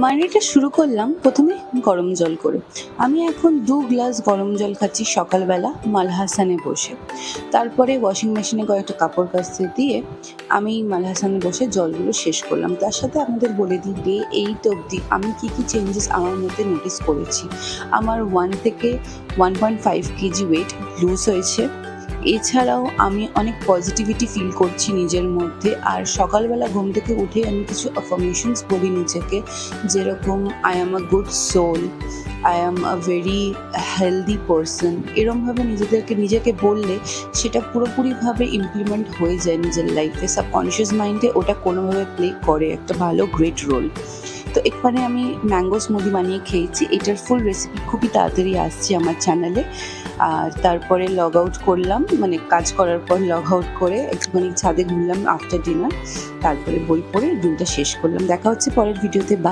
মার্নিংটা শুরু করলাম প্রথমে গরম জল করে। আমি এখন 2 গ্লাস গরম জল খাচ্ছি সকালবেলা মালহাসানে বসে। তারপরে ওয়াশিং মেশিনে কয়েকটা কাপড় কাচতে দিয়ে আমি মালহাসানে বসে জলগুলো শেষ করলাম। তার সাথে আপনাদের বলে দিই ডে 8 অবধি আমি কী চেঞ্জেস আমার মধ্যে নোটিস করেছি। আমার 1 থেকে 1.5 কেজি ওয়েট লুজ হয়েছে। এছাড়াও আমি অনেক পজিটিভিটি ফিল করছি নিজের মধ্যে। আর সকালবেলা ঘুম থেকে উঠে আমি কিছু অ্যাফার্মেশনস বলি নিজেকে, যেরকম I am a good soul, I am a very healthy person. এরমভাবে নিজেকে বললে সেটা পুরোপুরিভাবে ইমপ্লিমেন্ট হয়ে যায় নিজের লাইফে। সাবকনশিয়াস মাইন্ডে ওটা কোনোভাবে প্লে করে একটা ভালো গ্রেট রোল। তো এখানে আমি ম্যাঙ্গো স্মুদি বানিয়ে খেয়েছি। এটার ফুল রেসিপি খুবই তাড়াতাড়ি আসছে আমার চ্যানেলে। আর তারপরে লগ আউট করলাম, মানে কাজ করার পর লগ আউট করে একটুখানি ছাদে ঘুরলাম আফটার ডিনার। তারপরে বই পড়ে দিনটা শেষ করলাম। দেখা হচ্ছে পরের ভিডিওতে।